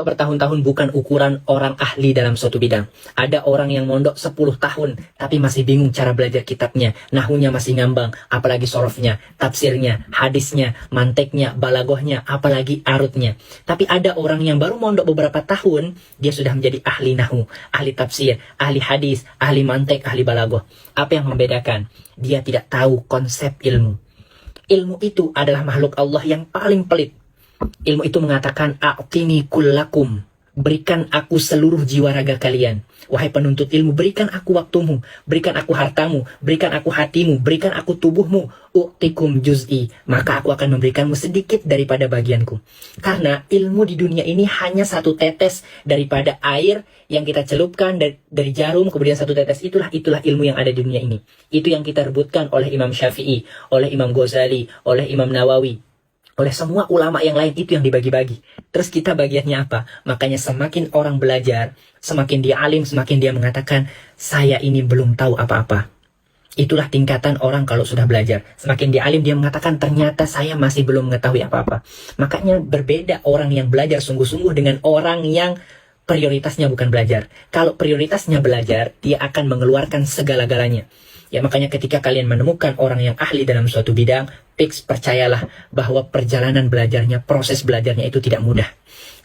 Mondok bertahun-tahun bukan ukuran orang ahli dalam suatu bidang. Ada orang yang mondok 10 tahun, tapi masih bingung cara belajar kitabnya. Nahunya masih ngambang, apalagi sorofnya, tafsirnya, hadisnya, manteknya, balagohnya, apalagi arutnya. Tapi ada orang yang baru mondok beberapa tahun, dia sudah menjadi ahli nahu, ahli tafsir, ahli hadis, ahli mantek, ahli balagoh. Apa yang membedakan? Dia tidak tahu konsep ilmu. Ilmu itu adalah makhluk Allah yang paling pelit. Ilmu itu mengatakan, a'tini kullakum, berikan aku seluruh jiwa raga kalian. Wahai penuntut ilmu, berikan aku waktumu, berikan aku hartamu, berikan aku hatimu, berikan aku tubuhmu. U'tikum juz'i, maka aku akan memberikanmu sedikit daripada bagianku. Karena ilmu di dunia ini hanya satu tetes daripada air yang kita celupkan dari jarum, kemudian satu tetes itulah ilmu yang ada di dunia ini. Itu yang kita rebutkan oleh Imam Syafi'i, oleh Imam Ghazali, oleh Imam Nawawi, oleh semua ulama yang lain. Itu yang dibagi-bagi. Terus kita bagiannya apa? Makanya semakin orang belajar, semakin dia alim, semakin dia mengatakan, saya ini belum tahu apa-apa. Itulah tingkatan orang kalau sudah belajar. Semakin dia alim, dia mengatakan, ternyata saya masih belum mengetahui apa-apa. Makanya berbeda orang yang belajar sungguh-sungguh dengan orang yang prioritasnya bukan belajar. Kalau prioritasnya belajar, dia akan mengeluarkan segala-galanya. Ya, makanya ketika kalian menemukan orang yang ahli dalam suatu bidang, fix percayalah bahwa perjalanan belajarnya, proses belajarnya itu tidak mudah.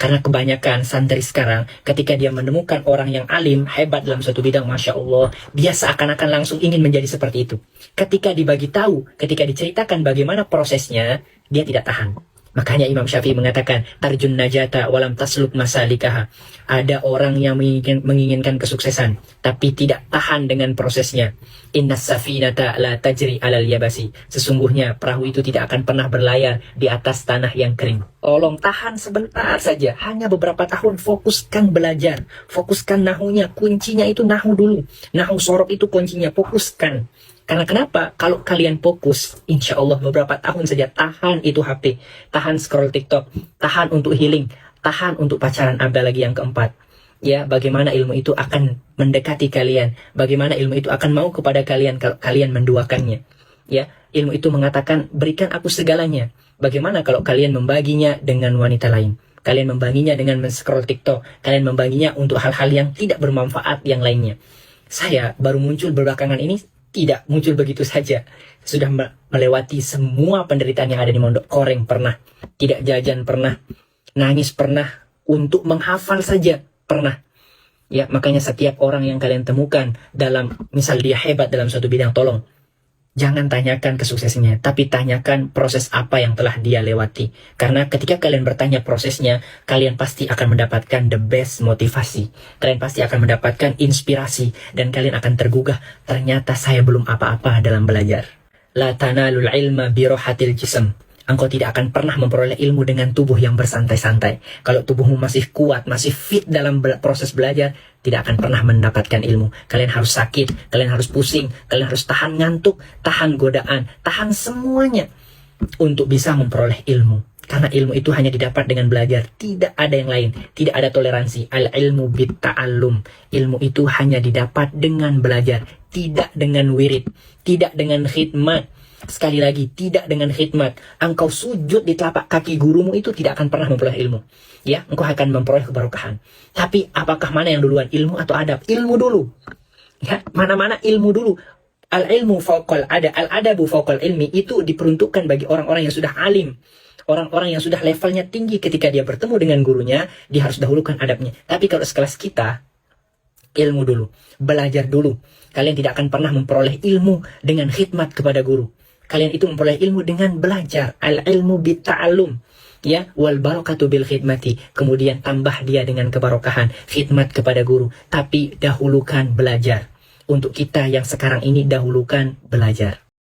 Karena kebanyakan santri sekarang, ketika dia menemukan orang yang alim, hebat dalam suatu bidang, Masya Allah, dia seakan-akan langsung ingin menjadi seperti itu. Ketika dibagi tahu, ketika diceritakan bagaimana prosesnya, dia tidak tahan. Makanya Imam Syafi'i mengatakan, tarjun najata walam tasluk masalikaha. Ada orang yang menginginkan kesuksesan, tapi tidak tahan dengan prosesnya. Innas safinata la tajri alal yabasi. Sesungguhnya perahu itu tidak akan pernah berlayar di atas tanah yang kering. Tolong tahan sebentar saja, hanya beberapa tahun, fokuskan belajar, fokuskan nahunya, kuncinya itu nahu dulu. Nahu sorob itu kuncinya, fokuskan. Karena kenapa? Kalau kalian fokus, insya Allah beberapa tahun saja, tahan itu HP, tahan scroll TikTok, tahan untuk healing, tahan untuk pacaran, apalagi yang keempat. Ya, bagaimana ilmu itu akan mendekati kalian, bagaimana ilmu itu akan mau kepada kalian kalau kalian menduakannya. Ya, ilmu itu mengatakan, berikan aku segalanya. Bagaimana kalau kalian membaginya dengan wanita lain? Kalian membaginya dengan men-scroll TikTok, kalian membaginya untuk hal-hal yang tidak bermanfaat yang lainnya. Saya baru muncul belakangan ini, tidak muncul begitu saja. Sudah melewati semua penderitaan yang ada di Mondok. Koreng pernah, tidak jajan pernah, nangis pernah, untuk menghafal saja pernah. Ya, makanya setiap orang yang kalian temukan dalam, misal dia hebat dalam suatu bidang, tolong jangan tanyakan kesuksesannya, tapi tanyakan proses apa yang telah dia lewati. Karena ketika kalian bertanya prosesnya, kalian pasti akan mendapatkan the best motivasi. Kalian pasti akan mendapatkan inspirasi, dan kalian akan tergugah, ternyata saya belum apa-apa dalam belajar. La tanalul ilma birohatil jism. Engkau tidak akan pernah memperoleh ilmu dengan tubuh yang bersantai-santai. Kalau tubuhmu masih kuat, masih fit dalam proses belajar, tidak akan pernah mendapatkan ilmu. Kalian harus sakit, kalian harus pusing, kalian harus tahan ngantuk, tahan godaan, tahan semuanya untuk bisa memperoleh ilmu. Karena ilmu itu hanya didapat dengan belajar, tidak ada yang lain, tidak ada toleransi. Al-ilmu bitta'allum. Ilmu itu hanya didapat dengan belajar, tidak dengan wirid, tidak dengan khidmat. Sekali lagi, tidak dengan khidmat. Engkau sujud di telapak kaki gurumu itu tidak akan pernah memperoleh ilmu. Ya, engkau akan memperoleh keberkahan. Tapi apakah mana yang duluan, ilmu atau adab? Ilmu dulu. Ya, mana-mana ilmu dulu. Al-ilmu fauqal adab, al-adabu fauqal ilmi, itu diperuntukkan bagi orang-orang yang sudah alim. Orang-orang yang sudah levelnya tinggi, ketika dia bertemu dengan gurunya, dia harus dahulukan adabnya. Tapi kalau sekelas kita, ilmu dulu, belajar dulu. Kalian tidak akan pernah memperoleh ilmu dengan khidmat kepada guru. Kalian itu memperoleh ilmu dengan belajar. Al-ilmu bitta'allum. Ya, wal barakatu bil khidmati. Kemudian tambah dia dengan kebarokahan, khidmat kepada guru. Tapi dahulukan belajar. Untuk kita yang sekarang ini, dahulukan belajar.